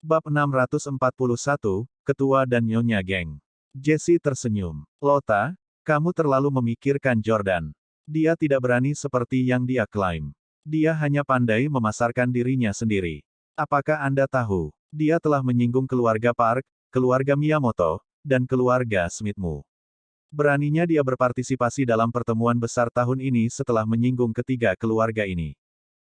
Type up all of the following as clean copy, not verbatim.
Bab 641, Ketua dan Nyonya Geng. Jessie tersenyum. Lota, kamu terlalu memikirkan Jordan. Dia tidak berani seperti yang dia klaim. Dia hanya pandai memasarkan dirinya sendiri. Apakah Anda tahu, dia telah menyinggung keluarga Park, keluarga Miyamoto, dan keluarga Smithmu. Beraninya dia berpartisipasi dalam pertemuan besar tahun ini setelah menyinggung ketiga keluarga ini.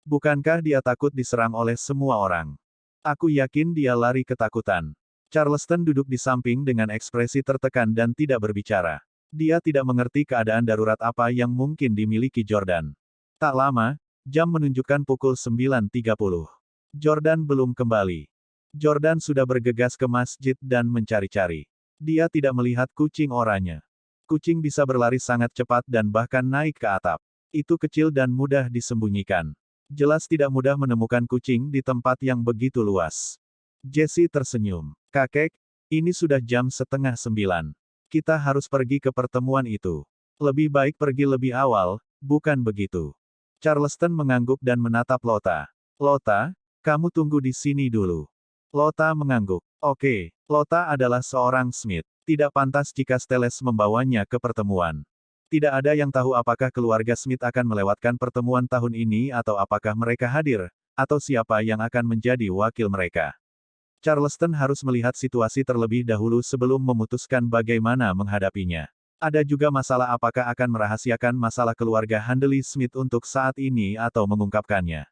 Bukankah dia takut diserang oleh semua orang? Aku yakin dia lari ketakutan. Charleston duduk di samping dengan ekspresi tertekan dan tidak berbicara. Dia tidak mengerti keadaan darurat apa yang mungkin dimiliki Jordan. Tak lama, jam menunjukkan pukul 9.30. Jordan belum kembali. Jordan sudah bergegas ke masjid dan mencari-cari. Dia tidak melihat kucing oranye. Kucing bisa berlari sangat cepat dan bahkan naik ke atap. Itu kecil dan mudah disembunyikan. Jelas tidak mudah menemukan kucing di tempat yang begitu luas. Jessie tersenyum. Kakek, ini sudah jam 8:30. Kita harus pergi ke pertemuan itu. Lebih baik pergi lebih awal, bukan begitu? Charleston mengangguk dan menatap Lota. Lota, kamu tunggu di sini dulu. Lota mengangguk. Oke, Lota adalah seorang Smith. Tidak pantas jika Steles membawanya ke pertemuan. Tidak ada yang tahu apakah keluarga Smith akan melewatkan pertemuan tahun ini atau apakah mereka hadir, atau siapa yang akan menjadi wakil mereka. Charleston harus melihat situasi terlebih dahulu sebelum memutuskan bagaimana menghadapinya. Ada juga masalah apakah akan merahasiakan masalah keluarga Handley Smith untuk saat ini atau mengungkapkannya.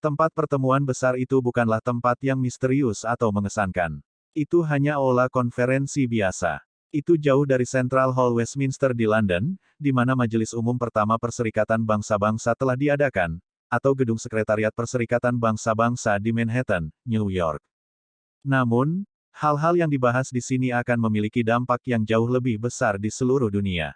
Tempat pertemuan besar itu bukanlah tempat yang misterius atau mengesankan. Itu hanya aula konferensi biasa. Itu jauh dari Central Hall Westminster di London, di mana Majelis Umum Pertama Perserikatan Bangsa-Bangsa telah diadakan, atau Gedung Sekretariat Perserikatan Bangsa-Bangsa di Manhattan, New York. Namun, hal-hal yang dibahas di sini akan memiliki dampak yang jauh lebih besar di seluruh dunia.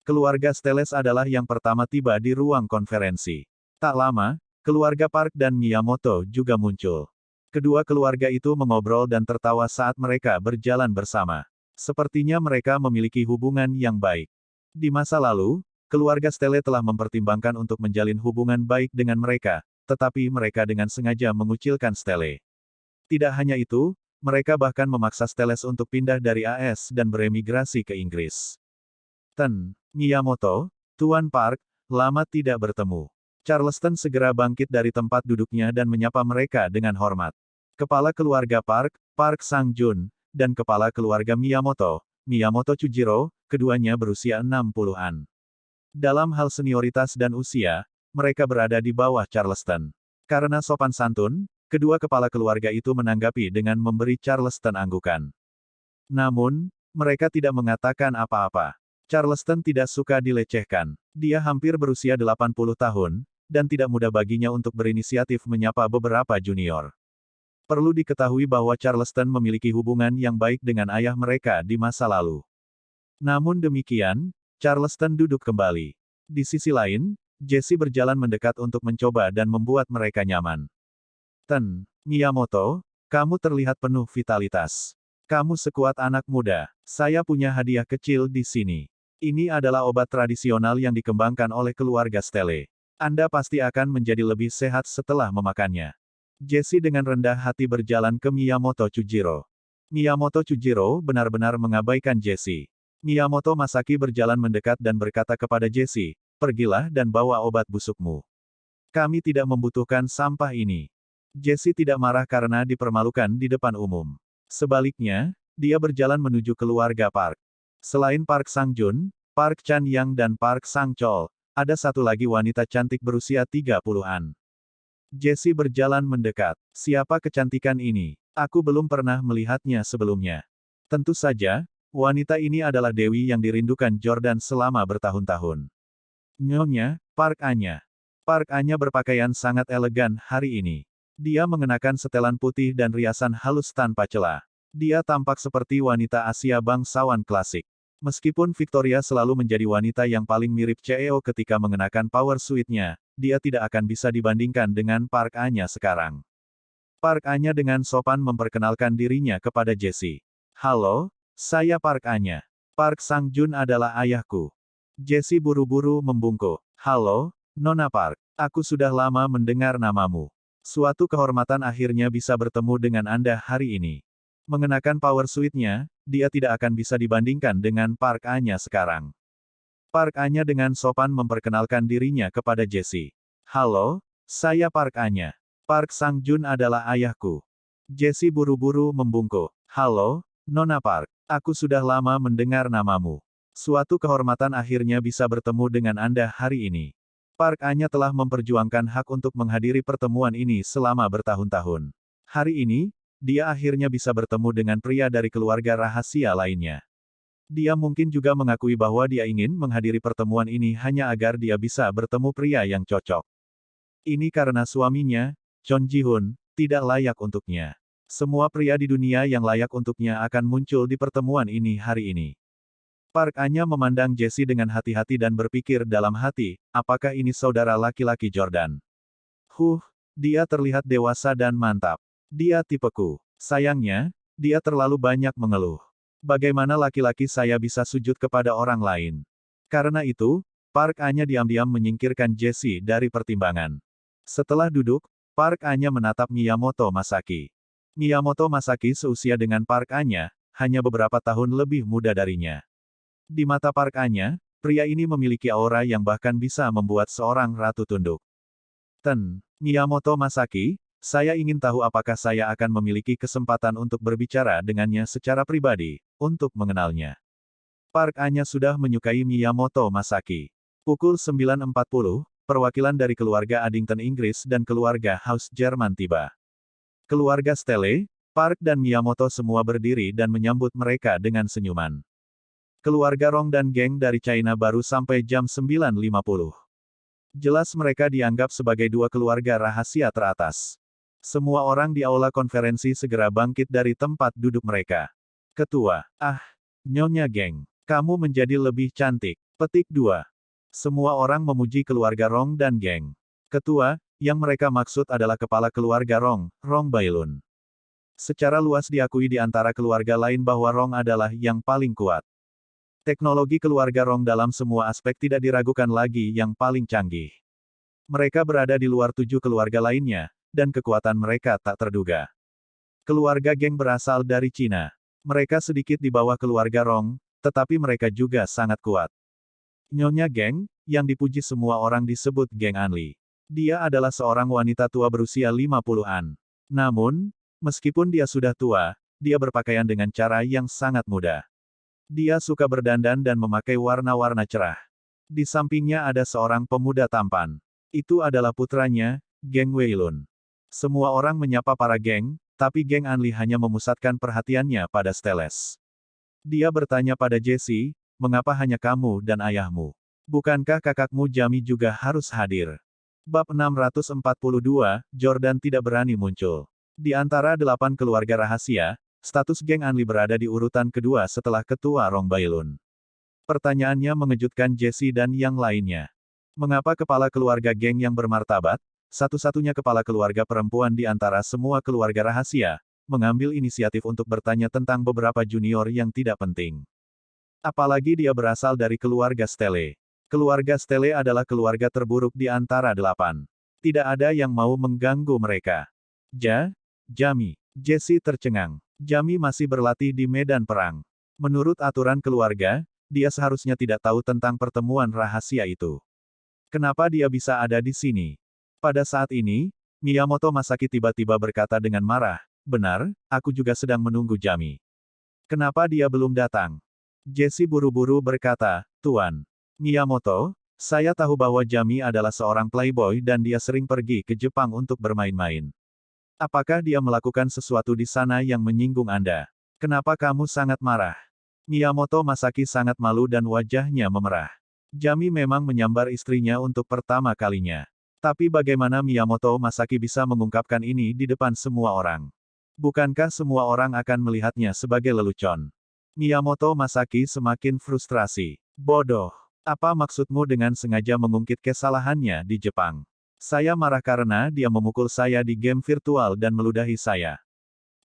Keluarga Steles adalah yang pertama tiba di ruang konferensi. Tak lama, keluarga Park dan Miyamoto juga muncul. Kedua keluarga itu mengobrol dan tertawa saat mereka berjalan bersama. Sepertinya mereka memiliki hubungan yang baik. Di masa lalu, keluarga Stele telah mempertimbangkan untuk menjalin hubungan baik dengan mereka, tetapi mereka dengan sengaja mengucilkan Stele. Tidak hanya itu, mereka bahkan memaksa Steles untuk pindah dari AS dan beremigrasi ke Inggris. Miyamoto, Tuan Park, lama tidak bertemu. Charleston segera bangkit dari tempat duduknya dan menyapa mereka dengan hormat. Kepala keluarga Park, Park Sang-jun, dan kepala keluarga Miyamoto, Miyamoto Chujiro, keduanya berusia 60-an. Dalam hal senioritas dan usia, mereka berada di bawah Charleston. Karena sopan santun, kedua kepala keluarga itu menanggapi dengan memberi Charleston anggukan. Namun, mereka tidak mengatakan apa-apa. Charleston tidak suka dilecehkan. Dia hampir berusia 80 tahun, dan tidak mudah baginya untuk berinisiatif menyapa beberapa junior. Perlu diketahui bahwa Charleston memiliki hubungan yang baik dengan ayah mereka di masa lalu. Namun demikian, Charleston duduk kembali. Di sisi lain, Jessie berjalan mendekat untuk mencoba dan membuat mereka nyaman. Miyamoto, kamu terlihat penuh vitalitas. Kamu sekuat anak muda. Saya punya hadiah kecil di sini. Ini adalah obat tradisional yang dikembangkan oleh keluarga Stele. Anda pasti akan menjadi lebih sehat setelah memakannya. Jessie dengan rendah hati berjalan ke Miyamoto Chujiro. Miyamoto Chujiro benar-benar mengabaikan Jessie. Miyamoto Masaki berjalan mendekat dan berkata kepada Jessie, pergilah dan bawa obat busukmu. Kami tidak membutuhkan sampah ini. Jessie tidak marah karena dipermalukan di depan umum. Sebaliknya, dia berjalan menuju keluarga Park. Selain Park Sang-jun, Park Chan-yang dan Park Sang-chol, ada satu lagi wanita cantik berusia 30-an. Jessie berjalan mendekat. Siapa kecantikan ini? Aku belum pernah melihatnya sebelumnya. Tentu saja, wanita ini adalah dewi yang dirindukan Jordan selama bertahun-tahun. Nyonya, Park Anya. Park Anya berpakaian sangat elegan hari ini. Dia mengenakan setelan putih dan riasan halus tanpa celah. Dia tampak seperti wanita Asia bangsawan klasik. Meskipun Victoria selalu menjadi wanita yang paling mirip CEO ketika mengenakan power suit-nya, dia tidak akan bisa dibandingkan dengan Park Anya sekarang. Park Anya dengan sopan memperkenalkan dirinya kepada Jessie. Halo, saya Park Anya. Park Sang-jun adalah ayahku. Jessie buru-buru membungkuk. Halo, Nona Park. Aku sudah lama mendengar namamu. Suatu kehormatan akhirnya bisa bertemu dengan Anda hari ini. Mengenakan power suit-nya, dia tidak akan bisa dibandingkan dengan Park Anya sekarang. Park Anya dengan sopan memperkenalkan dirinya kepada Jessie. Halo, saya Park Anya. Park Sang-jun adalah ayahku. Jessie buru-buru membungkuk. Halo, Nona Park. Aku sudah lama mendengar namamu. Suatu kehormatan akhirnya bisa bertemu dengan Anda hari ini. Park Anya telah memperjuangkan hak untuk menghadiri pertemuan ini selama bertahun-tahun. Hari ini, dia akhirnya bisa bertemu dengan pria dari keluarga rahasia lainnya. Dia mungkin juga mengakui bahwa dia ingin menghadiri pertemuan ini hanya agar dia bisa bertemu pria yang cocok. Ini karena suaminya, Chon Ji-hoon, tidak layak untuknya. Semua pria di dunia yang layak untuknya akan muncul di pertemuan ini hari ini. Park Anya memandang Jessie dengan hati-hati dan berpikir dalam hati, apakah ini saudara laki-laki Jordan? Dia terlihat dewasa dan mantap. Dia tipeku. Sayangnya, dia terlalu banyak mengeluh. Bagaimana laki-laki saya bisa sujud kepada orang lain? Karena itu, Park Anya diam-diam menyingkirkan Jessie dari pertimbangan. Setelah duduk, Park Anya menatap Miyamoto Masaki. Miyamoto Masaki seusia dengan Park Anya, hanya beberapa tahun lebih muda darinya. Di mata Park Anya, pria ini memiliki aura yang bahkan bisa membuat seorang ratu tunduk. Miyamoto Masaki, saya ingin tahu apakah saya akan memiliki kesempatan untuk berbicara dengannya secara pribadi, untuk mengenalnya. Park Anya sudah menyukai Miyamoto Masaki. Pukul 9.40, perwakilan dari keluarga Addington Inggris dan keluarga House Jerman tiba. Keluarga Stelle, Park dan Miyamoto semua berdiri dan menyambut mereka dengan senyuman. Keluarga Rong dan geng dari China baru sampai jam 9.50. Jelas mereka dianggap sebagai dua keluarga rahasia teratas. Semua orang di aula konferensi segera bangkit dari tempat duduk mereka. Ketua, Nyonya Geng, kamu menjadi lebih cantik. Petik 2. Semua orang memuji keluarga Rong dan Geng. Ketua, yang mereka maksud adalah kepala keluarga Rong, Rong Bailun. Secara luas diakui di antara keluarga lain bahwa Rong adalah yang paling kuat. Teknologi keluarga Rong dalam semua aspek tidak diragukan lagi yang paling canggih. Mereka berada di luar 7 keluarga lainnya, dan kekuatan mereka tak terduga. Keluarga Geng berasal dari Cina. Mereka sedikit di bawah keluarga Rong, tetapi mereka juga sangat kuat. Nyonya Geng, yang dipuji semua orang disebut Geng Anli. Dia adalah seorang wanita tua berusia 50-an. Namun, meskipun dia sudah tua, dia berpakaian dengan cara yang sangat muda. Dia suka berdandan dan memakai warna-warna cerah. Di sampingnya ada seorang pemuda tampan. Itu adalah putranya, Geng Weilun. Semua orang menyapa para geng, tapi Geng Anli hanya memusatkan perhatiannya pada Steles. Dia bertanya pada Jessie, mengapa hanya kamu dan ayahmu? Bukankah kakakmu Jami juga harus hadir? Bab 642, Jordan tidak berani muncul. Di antara 8 keluarga rahasia, status Geng Anli berada di urutan kedua setelah ketua Rong Bailun. Pertanyaannya mengejutkan Jessie dan yang lainnya. Mengapa kepala keluarga geng yang bermartabat, satu-satunya kepala keluarga perempuan di antara semua keluarga rahasia, mengambil inisiatif untuk bertanya tentang beberapa junior yang tidak penting? Apalagi dia berasal dari keluarga Stelle. Keluarga Stelle adalah keluarga terburuk di antara 8. Tidak ada yang mau mengganggu mereka. Jami. Jessie tercengang. Jami masih berlatih di medan perang. Menurut aturan keluarga, dia seharusnya tidak tahu tentang pertemuan rahasia itu. Kenapa dia bisa ada di sini? Pada saat ini, Miyamoto Masaki tiba-tiba berkata dengan marah, benar, aku juga sedang menunggu Jami. Kenapa dia belum datang? Jessie buru-buru berkata, Tuan Miyamoto, saya tahu bahwa Jami adalah seorang playboy dan dia sering pergi ke Jepang untuk bermain-main. Apakah dia melakukan sesuatu di sana yang menyinggung Anda? Kenapa kamu sangat marah? Miyamoto Masaki sangat malu dan wajahnya memerah. Jami memang menyambar istrinya untuk pertama kalinya. Tapi bagaimana Miyamoto Masaki bisa mengungkapkan ini di depan semua orang? Bukankah semua orang akan melihatnya sebagai lelucon? Miyamoto Masaki semakin frustrasi. Bodoh. Apa maksudmu dengan sengaja mengungkit kesalahannya di Jepang? Saya marah karena dia memukul saya di game virtual dan meludahi saya.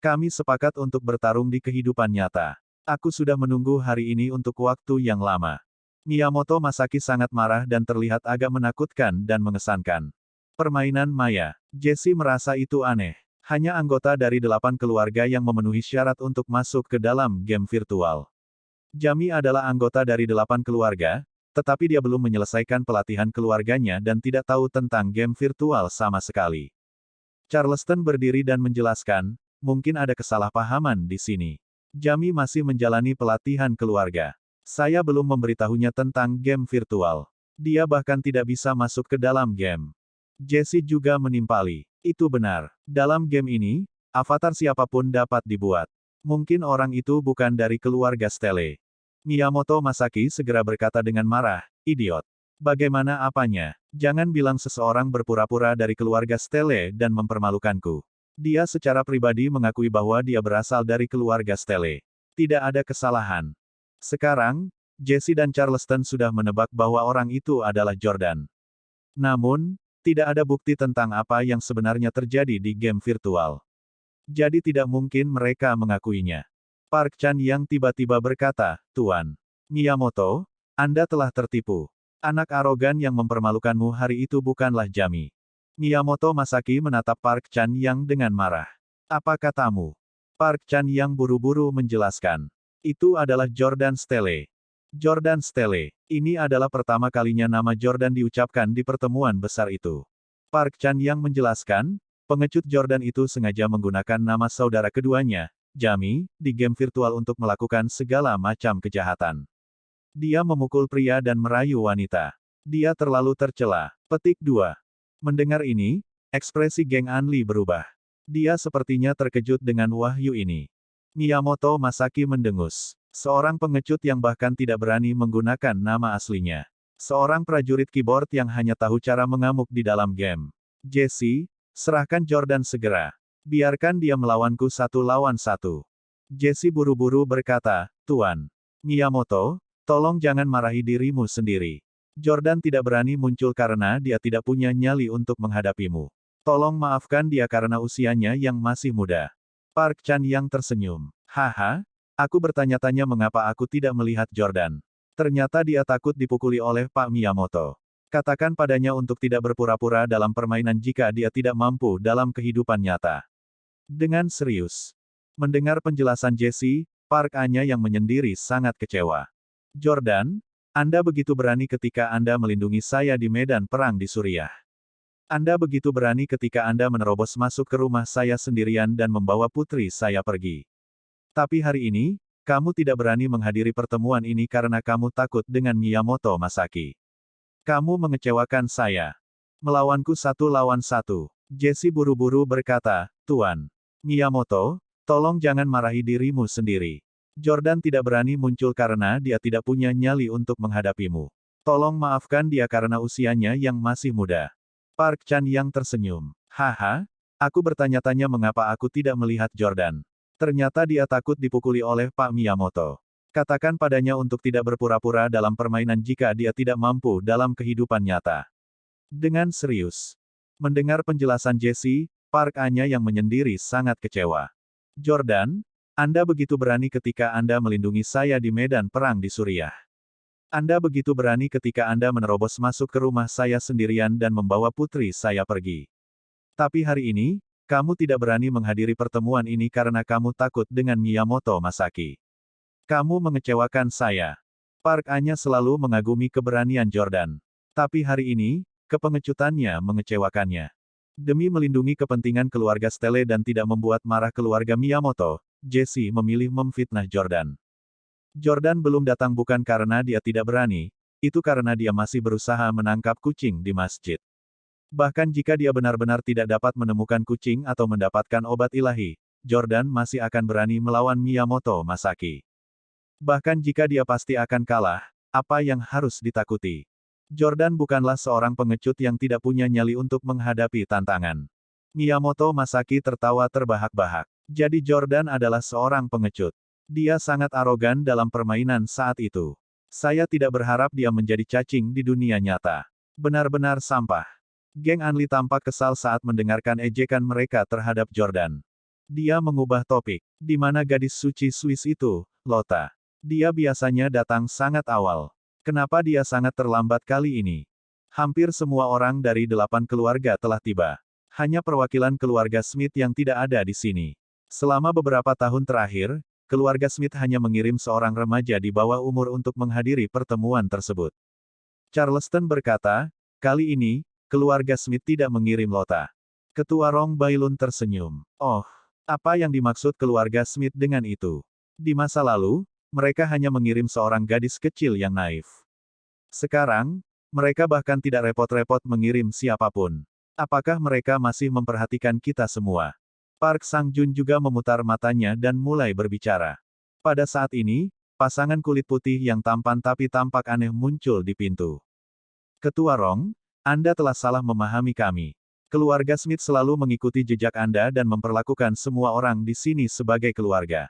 Kami sepakat untuk bertarung di kehidupan nyata. Aku sudah menunggu hari ini untuk waktu yang lama. Miyamoto Masaki sangat marah dan terlihat agak menakutkan dan mengesankan. Permainan maya. Jessie merasa itu aneh. Hanya anggota dari 8 keluarga yang memenuhi syarat untuk masuk ke dalam game virtual. Jamie adalah anggota dari 8 keluarga, tetapi dia belum menyelesaikan pelatihan keluarganya dan tidak tahu tentang game virtual sama sekali. Charleston berdiri dan menjelaskan, mungkin ada kesalahpahaman di sini. Jamie masih menjalani pelatihan keluarga. Saya belum memberitahunya tentang game virtual. Dia bahkan tidak bisa masuk ke dalam game. Jessie juga menimpali. Itu benar. Dalam game ini, avatar siapapun dapat dibuat. Mungkin orang itu bukan dari keluarga Stele. Miyamoto Masaki segera berkata dengan marah, idiot. Bagaimana apanya? Jangan bilang seseorang berpura-pura dari keluarga Stele dan mempermalukanku. Dia secara pribadi mengakui bahwa dia berasal dari keluarga Stele. Tidak ada kesalahan. Sekarang, Jessie dan Charleston sudah menebak bahwa orang itu adalah Jordan. Namun, tidak ada bukti tentang apa yang sebenarnya terjadi di game virtual. Jadi tidak mungkin mereka mengakuinya. Park Chan-yang tiba-tiba berkata, Tuan Miyamoto, Anda telah tertipu. Anak arogan yang mempermalukanmu hari itu bukanlah Jamie. Miyamoto Masaki menatap Park Chan-yang dengan marah. Apa katamu? Park Chan-yang buru-buru menjelaskan. Itu adalah Jordan Stele. Jordan Stele. Ini adalah pertama kalinya nama Jordan diucapkan di pertemuan besar itu. Park Chan-yang menjelaskan, pengecut Jordan itu sengaja menggunakan nama saudara keduanya, Jamie, di game virtual untuk melakukan segala macam kejahatan. Dia memukul pria dan merayu wanita. Dia terlalu tercela. Petik 2. Mendengar ini, ekspresi geng Anli berubah. Dia sepertinya terkejut dengan wahyu ini. Miyamoto Masaki mendengus. Seorang pengecut yang bahkan tidak berani menggunakan nama aslinya. Seorang prajurit keyboard yang hanya tahu cara mengamuk di dalam game. Jessie, serahkan Jordan segera. Biarkan dia melawanku 1 lawan 1. Jessie buru-buru berkata, Tuan Miyamoto, tolong jangan marahi dirimu sendiri. Jordan tidak berani muncul karena dia tidak punya nyali untuk menghadapimu. Tolong maafkan dia karena usianya yang masih muda. Park Chan-yang tersenyum. Haha, aku bertanya-tanya mengapa aku tidak melihat Jordan. Ternyata dia takut dipukuli oleh Pak Miyamoto. Katakan padanya untuk tidak berpura-pura dalam permainan jika dia tidak mampu dalam kehidupan nyata. Dengan serius. Mendengar penjelasan Jessie, Park Anya yang menyendiri sangat kecewa. Jordan, Anda begitu berani ketika Anda melindungi saya di medan perang di Suriah. Anda begitu berani ketika Anda menerobos masuk ke rumah saya sendirian dan membawa putri saya pergi. Tapi hari ini, kamu tidak berani menghadiri pertemuan ini karena kamu takut dengan Miyamoto Masaki. Kamu mengecewakan saya. Melawanku 1 lawan 1. Jessie buru-buru berkata, Tuan Miyamoto, tolong jangan marahi dirimu sendiri. Jordan tidak berani muncul karena dia tidak punya nyali untuk menghadapimu. Tolong maafkan dia karena usianya yang masih muda. Park Chan-yang tersenyum. Haha, aku bertanya-tanya mengapa aku tidak melihat Jordan. Ternyata dia takut dipukuli oleh Pak Miyamoto. Katakan padanya untuk tidak berpura-pura dalam permainan jika dia tidak mampu dalam kehidupan nyata. Dengan serius. Mendengar penjelasan Jessie, Park Anya yang menyendiri sangat kecewa. Jordan, Anda begitu berani ketika Anda melindungi saya di medan perang di Suriah. Anda begitu berani ketika Anda menerobos masuk ke rumah saya sendirian dan membawa putri saya pergi. Tapi hari ini, kamu tidak berani menghadiri pertemuan ini karena kamu takut dengan Miyamoto Masaki. Kamu mengecewakan saya. Park Anya selalu mengagumi keberanian Jordan. Tapi hari ini, kepengecutannya mengecewakannya. Demi melindungi kepentingan keluarga Stele dan tidak membuat marah keluarga Miyamoto, Jessie memilih memfitnah Jordan. Jordan belum datang bukan karena dia tidak berani, itu karena dia masih berusaha menangkap kucing di masjid. Bahkan jika dia benar-benar tidak dapat menemukan kucing atau mendapatkan obat ilahi, Jordan masih akan berani melawan Miyamoto Masaki. Bahkan jika dia pasti akan kalah, apa yang harus ditakuti? Jordan bukanlah seorang pengecut yang tidak punya nyali untuk menghadapi tantangan. Miyamoto Masaki tertawa terbahak-bahak. Jadi Jordan adalah seorang pengecut. Dia sangat arogan dalam permainan saat itu. Saya tidak berharap dia menjadi cacing di dunia nyata. Benar-benar sampah. Geng Anli tampak kesal saat mendengarkan ejekan mereka terhadap Jordan. Dia mengubah topik. Di mana gadis suci Swiss itu, Lota? Dia biasanya datang sangat awal. Kenapa dia sangat terlambat kali ini? Hampir semua orang dari 8 keluarga telah tiba. Hanya perwakilan keluarga Smith yang tidak ada di sini. Selama beberapa tahun terakhir, keluarga Smith hanya mengirim seorang remaja di bawah umur untuk menghadiri pertemuan tersebut. Charleston berkata, kali ini, keluarga Smith tidak mengirim Lota. Ketua Rong Bailun tersenyum. Oh, apa yang dimaksud keluarga Smith dengan itu? Di masa lalu, mereka hanya mengirim seorang gadis kecil yang naif. Sekarang, mereka bahkan tidak repot-repot mengirim siapapun. Apakah mereka masih memperhatikan kita semua? Park Sang-jun juga memutar matanya dan mulai berbicara. Pada saat ini, pasangan kulit putih yang tampan tapi tampak aneh muncul di pintu. Ketua Rong, Anda telah salah memahami kami. Keluarga Smith selalu mengikuti jejak Anda dan memperlakukan semua orang di sini sebagai keluarga.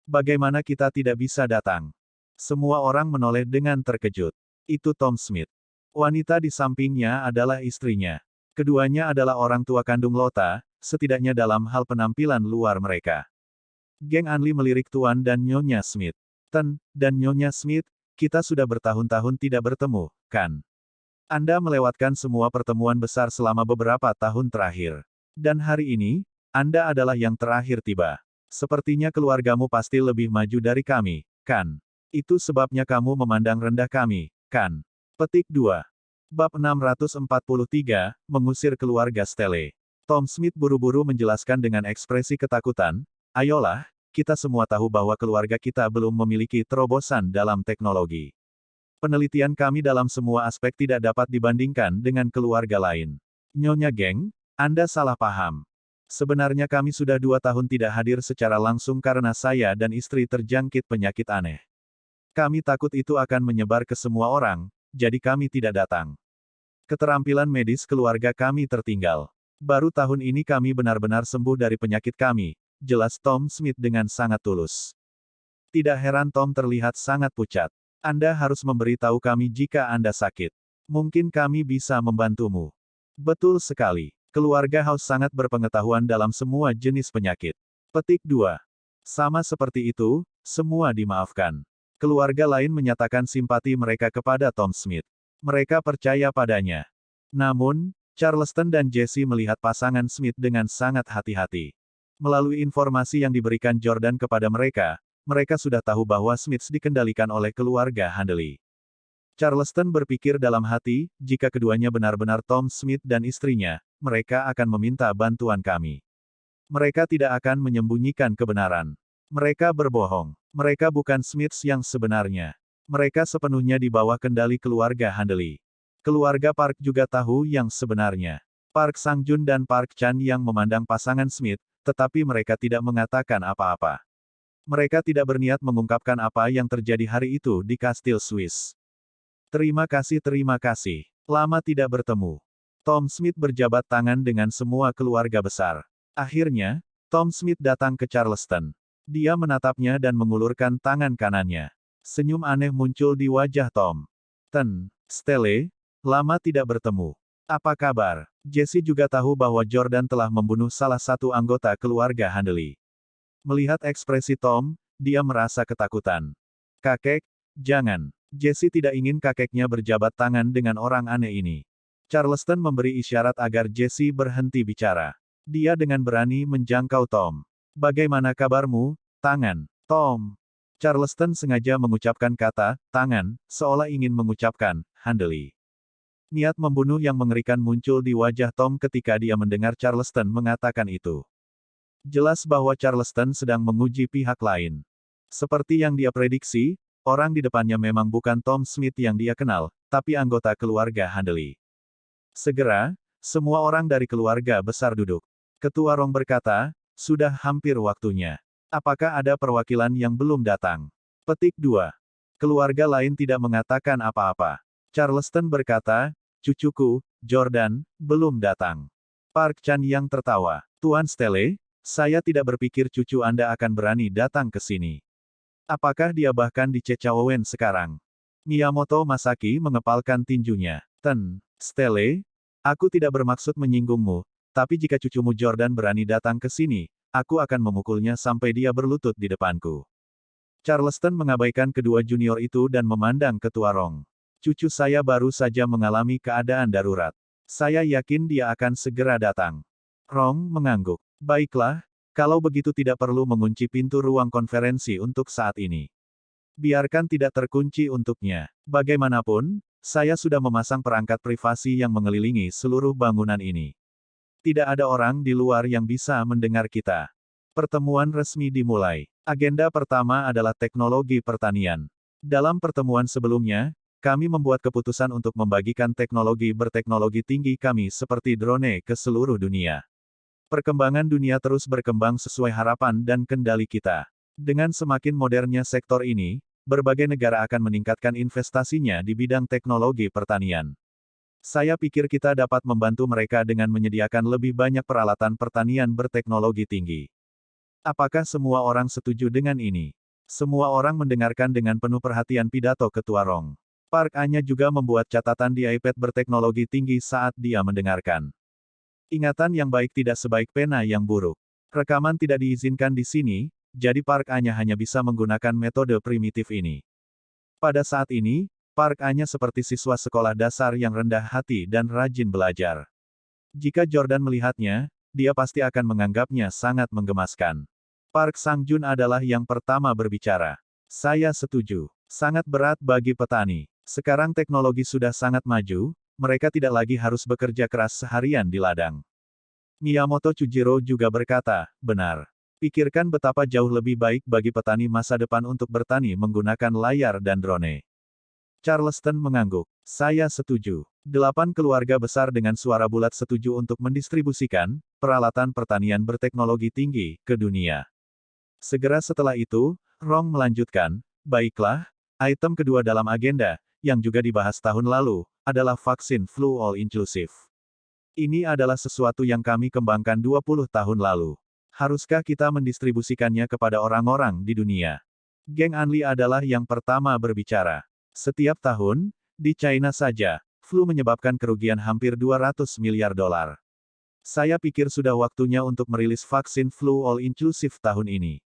Bagaimana kita tidak bisa datang? Semua orang menoleh dengan terkejut. Itu Tom Smith. Wanita di sampingnya adalah istrinya. Keduanya adalah orang tua kandung Lota, setidaknya dalam hal penampilan luar mereka. Geng Anli melirik Tuan dan Nyonya Smith. Ten, dan Nyonya Smith, kita sudah bertahun-tahun tidak bertemu, kan? Anda melewatkan semua pertemuan besar selama beberapa tahun terakhir. Dan hari ini, Anda adalah yang terakhir tiba. Sepertinya keluargamu pasti lebih maju dari kami, kan? Itu sebabnya kamu memandang rendah kami, kan? Petik 2. Bab 643, Mengusir Keluarga Stele. Tom Smith buru-buru menjelaskan dengan ekspresi ketakutan, ayolah, kita semua tahu bahwa keluarga kita belum memiliki terobosan dalam teknologi. Penelitian kami dalam semua aspek tidak dapat dibandingkan dengan keluarga lain. Nyonya Geng, Anda salah paham. Sebenarnya kami sudah 2 tahun tidak hadir secara langsung karena saya dan istri terjangkit penyakit aneh. Kami takut itu akan menyebar ke semua orang, jadi kami tidak datang. Keterampilan medis keluarga kami tertinggal. Baru tahun ini kami benar-benar sembuh dari penyakit kami, jelas Tom Smith dengan sangat tulus. Tidak heran Tom terlihat sangat pucat. Anda harus memberitahu kami jika Anda sakit. Mungkin kami bisa membantumu. Betul sekali. Keluarga House sangat berpengetahuan dalam semua jenis penyakit. Petik 2. Sama seperti itu, semua dimaafkan. Keluarga lain menyatakan simpati mereka kepada Tom Smith. Mereka percaya padanya. Namun, Charleston dan Jesse melihat pasangan Smith dengan sangat hati-hati. Melalui informasi yang diberikan Jordan kepada mereka, mereka sudah tahu bahwa Smith dikendalikan oleh keluarga Handley. Charleston berpikir dalam hati, jika keduanya benar-benar Tom Smith dan istrinya, mereka akan meminta bantuan kami. Mereka tidak akan menyembunyikan kebenaran. Mereka berbohong. Mereka bukan Smiths yang sebenarnya. Mereka sepenuhnya di bawah kendali keluarga Handley. Keluarga Park juga tahu yang sebenarnya. Park Sang-jun dan Park Chan yang memandang pasangan Smith, tetapi mereka tidak mengatakan apa-apa. Mereka tidak berniat mengungkapkan apa yang terjadi hari itu di Kastil Swiss. Terima kasih. Lama tidak bertemu. Tom Smith berjabat tangan dengan semua keluarga besar. Akhirnya, Tom Smith datang ke Charleston. Dia menatapnya dan mengulurkan tangan kanannya. Senyum aneh muncul di wajah Tom. Ten, Stele, lama tidak bertemu. Apa kabar? Jesse juga tahu bahwa Jordan telah membunuh salah satu anggota keluarga Handley. Melihat ekspresi Tom, dia merasa ketakutan. Kakek, jangan. Jesse tidak ingin kakeknya berjabat tangan dengan orang aneh ini. Charleston memberi isyarat agar Jesse berhenti bicara. Dia dengan berani menjangkau Tom. Bagaimana kabarmu, tangan? Tom. Charleston sengaja mengucapkan kata, tangan, seolah ingin mengucapkan, Handley. Niat membunuh yang mengerikan muncul di wajah Tom ketika dia mendengar Charleston mengatakan itu. Jelas bahwa Charleston sedang menguji pihak lain. Seperti yang dia prediksi, orang di depannya memang bukan Tom Smith yang dia kenal, tapi anggota keluarga Handley. Segera, semua orang dari keluarga besar duduk. Ketua Rong berkata, sudah hampir waktunya. Apakah ada perwakilan yang belum datang? Petik 2. Keluarga lain tidak mengatakan apa-apa. Charleston berkata, cucuku, Jordan, belum datang. Park Chan yang tertawa. Tuan Stele, saya tidak berpikir cucu Anda akan berani datang ke sini. Apakah dia bahkan di Chechaowen sekarang? Miyamoto Masaki mengepalkan tinjunya. Ten, Stele, aku tidak bermaksud menyinggungmu, tapi jika cucumu Jordan berani datang ke sini, aku akan memukulnya sampai dia berlutut di depanku. Charleston mengabaikan kedua junior itu dan memandang Ketua Rong. Cucu saya baru saja mengalami keadaan darurat. Saya yakin dia akan segera datang. Rong mengangguk. Baiklah, kalau begitu tidak perlu mengunci pintu ruang konferensi untuk saat ini. Biarkan tidak terkunci untuknya. Bagaimanapun, saya sudah memasang perangkat privasi yang mengelilingi seluruh bangunan ini. Tidak ada orang di luar yang bisa mendengar kita. Pertemuan resmi dimulai. Agenda pertama adalah teknologi pertanian. Dalam pertemuan sebelumnya, kami membuat keputusan untuk membagikan teknologi berteknologi tinggi kami seperti drone ke seluruh dunia. Perkembangan dunia terus berkembang sesuai harapan dan kendali kita. Dengan semakin modernnya sektor ini, berbagai negara akan meningkatkan investasinya di bidang teknologi pertanian. Saya pikir kita dapat membantu mereka dengan menyediakan lebih banyak peralatan pertanian berteknologi tinggi. Apakah semua orang setuju dengan ini? Semua orang mendengarkan dengan penuh perhatian pidato Ketua Rong. Park Anya juga membuat catatan di iPad berteknologi tinggi saat dia mendengarkan. Ingatan yang baik tidak sebaik pena yang buruk. Rekaman tidak diizinkan di sini, jadi Park Anya hanya bisa menggunakan metode primitif ini. Pada saat ini, Park Anya seperti siswa sekolah dasar yang rendah hati dan rajin belajar. Jika Jordan melihatnya, dia pasti akan menganggapnya sangat menggemaskan. Park Sang-jun adalah yang pertama berbicara. Saya setuju. Sangat berat bagi petani. Sekarang teknologi sudah sangat maju, mereka tidak lagi harus bekerja keras seharian di ladang. Miyamoto Chujiro juga berkata, benar. Pikirkan betapa jauh lebih baik bagi petani masa depan untuk bertani menggunakan layar dan drone. Charleston mengangguk. Saya setuju. 8 keluarga besar dengan suara bulat setuju untuk mendistribusikan peralatan pertanian berteknologi tinggi ke dunia. Segera setelah itu, Rong melanjutkan, baiklah, item kedua dalam agenda, yang juga dibahas tahun lalu, adalah vaksin flu all inclusive. Ini adalah sesuatu yang kami kembangkan 20 tahun lalu. Haruskah kita mendistribusikannya kepada orang-orang di dunia? Geng Anli adalah yang pertama berbicara. Setiap tahun, di China saja, flu menyebabkan kerugian hampir 200 miliar dolar. Saya pikir sudah waktunya untuk merilis vaksin flu all inclusive tahun ini.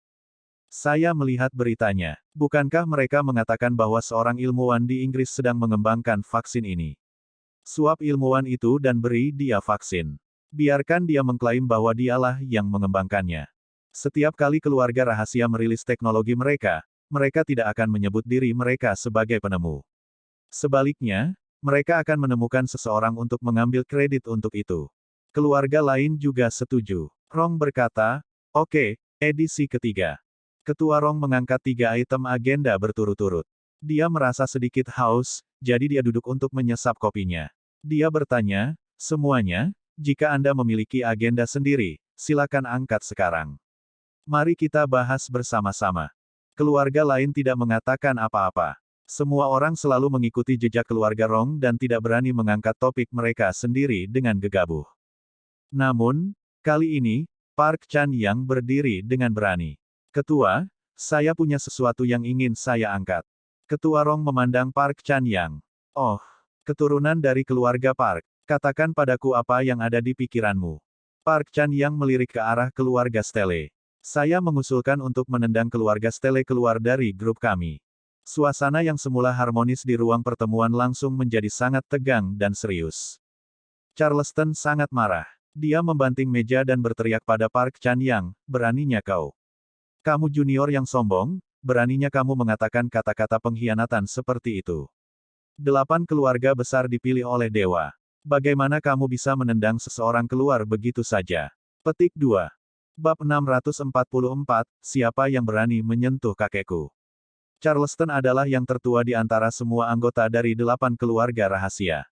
Saya melihat beritanya. Bukankah mereka mengatakan bahwa seorang ilmuwan di Inggris sedang mengembangkan vaksin ini? Suap ilmuwan itu dan beri dia vaksin. Biarkan dia mengklaim bahwa dialah yang mengembangkannya. Setiap kali keluarga rahasia merilis teknologi mereka, mereka tidak akan menyebut diri mereka sebagai penemu. Sebaliknya, mereka akan menemukan seseorang untuk mengambil kredit untuk itu. Keluarga lain juga setuju. Rong berkata, oke, edisi ketiga. Ketua Rong mengangkat 3 item agenda berturut-turut. Dia merasa sedikit haus, jadi dia duduk untuk menyesap kopinya. Dia bertanya, semuanya, jika Anda memiliki agenda sendiri, silakan angkat sekarang. Mari kita bahas bersama-sama. Keluarga lain tidak mengatakan apa-apa. Semua orang selalu mengikuti jejak keluarga Rong dan tidak berani mengangkat topik mereka sendiri dengan gegabah. Namun, kali ini, Park Chan-yang berdiri dengan berani. Ketua, saya punya sesuatu yang ingin saya angkat. Ketua Rong memandang Park Chan-yang. Oh, keturunan dari keluarga Park. Katakan padaku apa yang ada di pikiranmu. Park Chan-yang melirik ke arah keluarga Stele. Saya mengusulkan untuk menendang keluarga Stele keluar dari grup kami. Suasana yang semula harmonis di ruang pertemuan langsung menjadi sangat tegang dan serius. Charleston sangat marah. Dia membanting meja dan berteriak pada Park Chan-yang, beraninya kau. Kamu junior yang sombong, beraninya kamu mengatakan kata-kata pengkhianatan seperti itu. 8 keluarga besar dipilih oleh dewa. Bagaimana kamu bisa menendang seseorang keluar begitu saja? Petik 2. Bab 644, siapa yang berani menyentuh kakekku? Charleston adalah yang tertua di antara semua anggota dari 8 keluarga rahasia.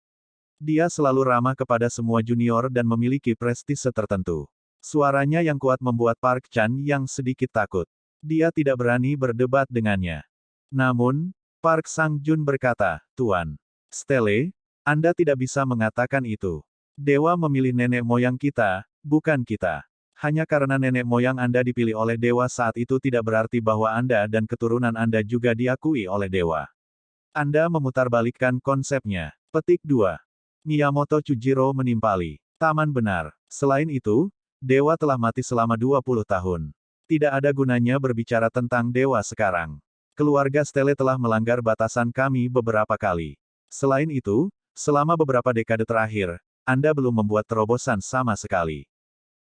Dia selalu ramah kepada semua junior dan memiliki prestise tertentu. Suaranya yang kuat membuat Park Chan-yang sedikit takut. Dia tidak berani berdebat dengannya. Namun, Park Sang-jun berkata, Tuan Stele, Anda tidak bisa mengatakan itu. Dewa memilih nenek moyang kita, bukan kita. Hanya karena nenek moyang Anda dipilih oleh dewa saat itu tidak berarti bahwa Anda dan keturunan Anda juga diakui oleh dewa. Anda memutarbalikkan konsepnya. Petik 2. Miyamoto Chujiro menimpali. Taman benar. Selain itu, dewa telah mati selama 20 tahun. Tidak ada gunanya berbicara tentang dewa sekarang. Keluarga Stele telah melanggar batasan kami beberapa kali. Selain itu, selama beberapa dekade terakhir, Anda belum membuat terobosan sama sekali.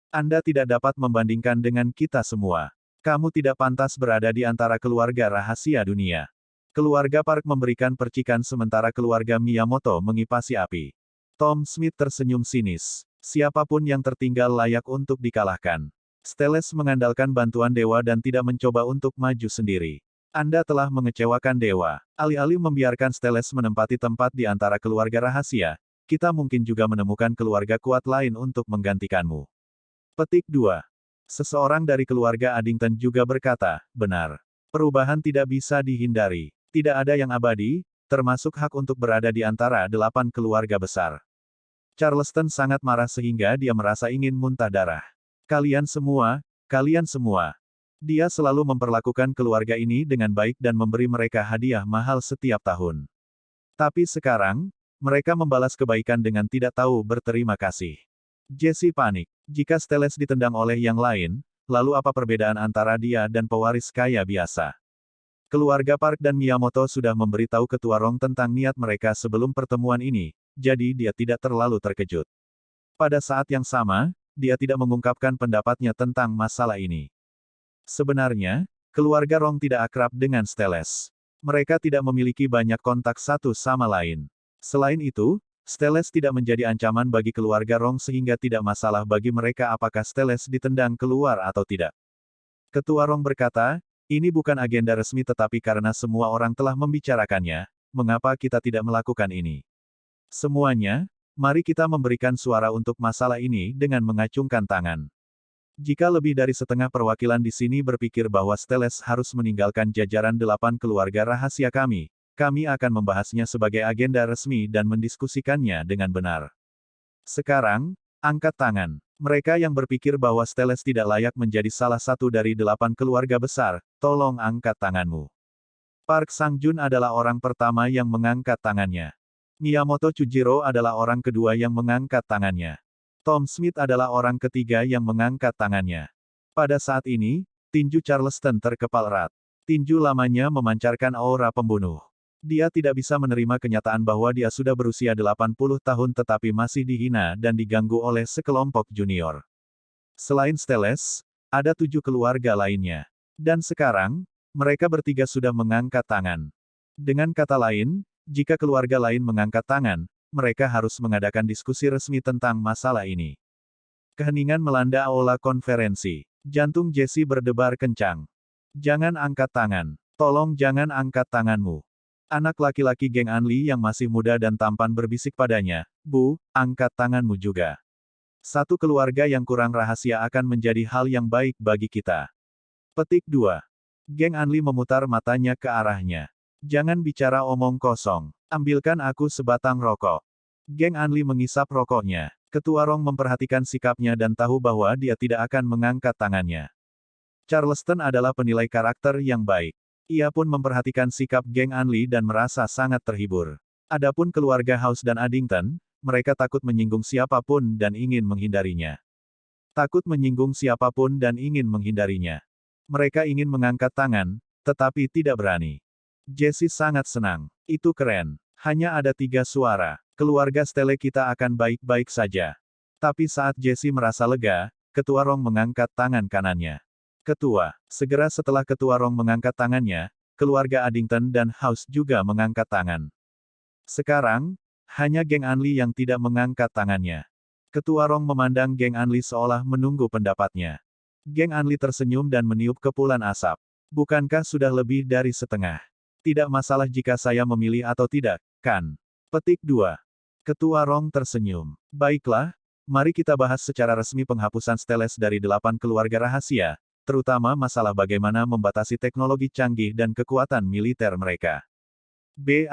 Anda tidak dapat membandingkan dengan kita semua. Kamu tidak pantas berada di antara keluarga rahasia dunia. Keluarga Park memberikan percikan sementara keluarga Miyamoto mengipasi api. Tom Smith tersenyum sinis. Siapapun yang tertinggal layak untuk dikalahkan. Steles mengandalkan bantuan dewa dan tidak mencoba untuk maju sendiri. Anda telah mengecewakan dewa. Alih-alih membiarkan Steles menempati tempat di antara keluarga rahasia, kita mungkin juga menemukan keluarga kuat lain untuk menggantikanmu. Petik 2. Seseorang dari keluarga Addington juga berkata, benar. Perubahan tidak bisa dihindari. Tidak ada yang abadi, termasuk hak untuk berada di antara 8 keluarga besar. Charleston sangat marah sehingga dia merasa ingin muntah darah. Kalian semua. Dia selalu memperlakukan keluarga ini dengan baik dan memberi mereka hadiah mahal setiap tahun. Tapi sekarang, mereka membalas kebaikan dengan tidak tahu berterima kasih. Jesse panik. Jika Steles ditendang oleh yang lain, lalu apa perbedaan antara dia dan pewaris kaya biasa? Keluarga Park dan Miyamoto sudah memberitahu Ketua Rong tentang niat mereka sebelum pertemuan ini, jadi dia tidak terlalu terkejut. Pada saat yang sama, dia tidak mengungkapkan pendapatnya tentang masalah ini. Sebenarnya, keluarga Rong tidak akrab dengan Steles. Mereka tidak memiliki banyak kontak satu sama lain. Selain itu, Steles tidak menjadi ancaman bagi keluarga Rong sehingga tidak masalah bagi mereka apakah Steles ditendang keluar atau tidak. Ketua Rong berkata, ini bukan agenda resmi tetapi karena semua orang telah membicarakannya, mengapa kita tidak melakukan ini? Semuanya, mari kita memberikan suara untuk masalah ini dengan mengacungkan tangan. Jika lebih dari setengah perwakilan di sini berpikir bahwa Steles harus meninggalkan jajaran 8 keluarga rahasia kami akan membahasnya sebagai agenda resmi dan mendiskusikannya dengan benar. Sekarang, angkat tangan. Mereka yang berpikir bahwa Steles tidak layak menjadi salah satu dari 8 keluarga besar, tolong angkat tanganmu. Park Sang-jun adalah orang pertama yang mengangkat tangannya. Miyamoto Chujiro adalah orang kedua yang mengangkat tangannya. Tom Smith adalah orang ketiga yang mengangkat tangannya. Pada saat ini, tinju Charleston terkepal erat. Tinju lamanya memancarkan aura pembunuh. Dia tidak bisa menerima kenyataan bahwa dia sudah berusia 80 tahun tetapi masih dihina dan diganggu oleh sekelompok junior. Selain Steles, ada 7 keluarga lainnya. Dan sekarang, mereka bertiga sudah mengangkat tangan. Dengan kata lain, jika keluarga lain mengangkat tangan, mereka harus mengadakan diskusi resmi tentang masalah ini. Keheningan melanda aula konferensi. Jantung Jesse berdebar kencang. Jangan angkat tangan. Tolong jangan angkat tanganmu. Anak laki-laki geng Anli yang masih muda dan tampan berbisik padanya, Bu, angkat tanganmu juga. Satu keluarga yang kurang rahasia akan menjadi hal yang baik bagi kita. Petik 2. Geng Anli memutar matanya ke arahnya. Jangan bicara omong kosong. Ambilkan aku sebatang rokok. Geng Anli mengisap rokoknya. Ketua Rong memperhatikan sikapnya dan tahu bahwa dia tidak akan mengangkat tangannya. Charleston adalah penilai karakter yang baik. Ia pun memperhatikan sikap geng Anli dan merasa sangat terhibur. Adapun keluarga House dan Addington, mereka takut menyinggung siapapun dan ingin menghindarinya. Takut menyinggung siapapun dan ingin menghindarinya. Mereka ingin mengangkat tangan, tetapi tidak berani. Jesse sangat senang. Itu keren. Hanya ada 3 suara. Keluarga Stele kita akan baik-baik saja. Tapi saat Jesse merasa lega, Ketua Rong mengangkat tangan kanannya. Ketua. Segera setelah Ketua Rong mengangkat tangannya, keluarga Addington dan House juga mengangkat tangan. Sekarang, hanya geng Anli yang tidak mengangkat tangannya. Ketua Rong memandang geng Anli seolah menunggu pendapatnya. Geng Anli tersenyum dan meniup kepulan asap. Bukankah sudah lebih dari setengah? Tidak masalah jika saya memilih atau tidak, kan? Petik 2. Ketua Rong tersenyum. Baiklah, mari kita bahas secara resmi penghapusan Steles dari 8 keluarga rahasia, terutama masalah bagaimana membatasi teknologi canggih dan kekuatan militer mereka. B**.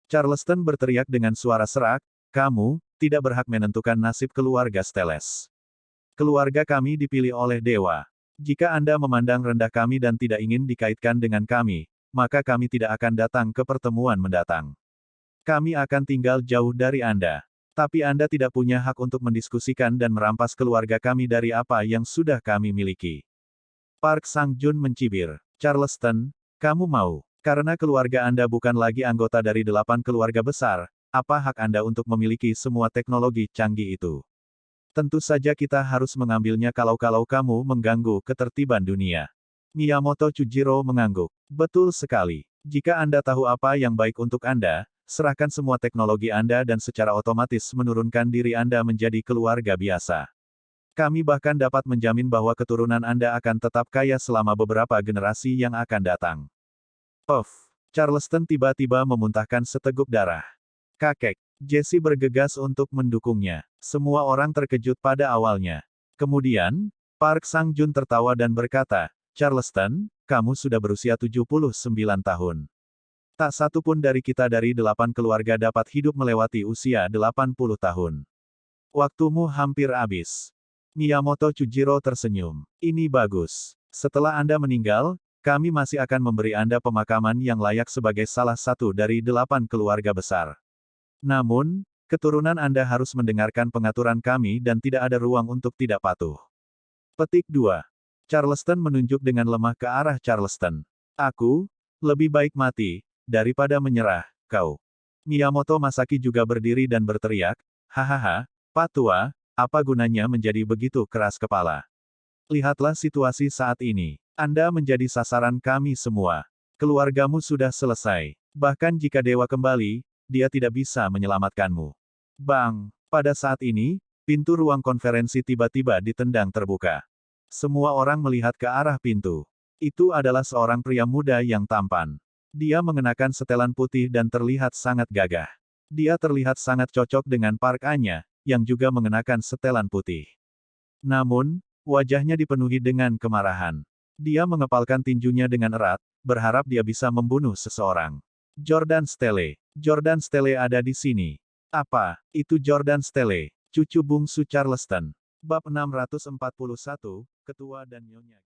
Charleston berteriak dengan suara serak, kamu, tidak berhak menentukan nasib keluarga Steles. Keluarga kami dipilih oleh dewa. Jika Anda memandang rendah kami dan tidak ingin dikaitkan dengan kami, maka kami tidak akan datang ke pertemuan mendatang. Kami akan tinggal jauh dari Anda. Tapi Anda tidak punya hak untuk mendiskusikan dan merampas keluarga kami dari apa yang sudah kami miliki. Park Sang-jun mencibir. Charleston, kamu mau Karena keluarga Anda bukan lagi anggota dari 8 keluarga besar, apa hak Anda untuk memiliki semua teknologi canggih itu? Tentu saja kita harus mengambilnya kalau-kalau kamu mengganggu ketertiban dunia. Miyamoto Chujiro mengangguk. Betul sekali. Jika Anda tahu apa yang baik untuk Anda, serahkan semua teknologi Anda dan secara otomatis menurunkan diri Anda menjadi keluarga biasa. Kami bahkan dapat menjamin bahwa keturunan Anda akan tetap kaya selama beberapa generasi yang akan datang. Charleston tiba-tiba memuntahkan seteguk darah. Kakek. Jesse bergegas untuk mendukungnya. Semua orang terkejut pada awalnya. Kemudian, Park Sang-jun tertawa dan berkata, Charleston, kamu sudah berusia 79 tahun. Tak satu pun dari kita dari 8 keluarga dapat hidup melewati usia 80 tahun. Waktumu hampir habis. Miyamoto Chujiro tersenyum. Ini bagus. Setelah Anda meninggal, kami masih akan memberi Anda pemakaman yang layak sebagai salah satu dari 8 keluarga besar. Namun, keturunan Anda harus mendengarkan pengaturan kami dan tidak ada ruang untuk tidak patuh. Petik 2. Charleston menunjuk dengan lemah ke arah Charleston. Aku, lebih baik mati, daripada menyerah, kau. Miyamoto Masaki juga berdiri dan berteriak, hahaha, Pak Tua, apa gunanya menjadi begitu keras kepala? Lihatlah situasi saat ini. Anda menjadi sasaran kami semua. Keluargamu sudah selesai. Bahkan jika dewa kembali, dia tidak bisa menyelamatkanmu. Bang! Pada saat ini, pintu ruang konferensi tiba-tiba ditendang terbuka. Semua orang melihat ke arah pintu. Itu adalah seorang pria muda yang tampan. Dia mengenakan setelan putih dan terlihat sangat gagah. Dia terlihat sangat cocok dengan Park Anya, yang juga mengenakan setelan putih. Namun, wajahnya dipenuhi dengan kemarahan. Dia mengepalkan tinjunya dengan erat, berharap dia bisa membunuh seseorang. Jordan Stele. Jordan Stele ada di sini. Apa, itu Jordan Stele, cucu bungsu Charleston. Bab 641, Ketua dan Nyonya.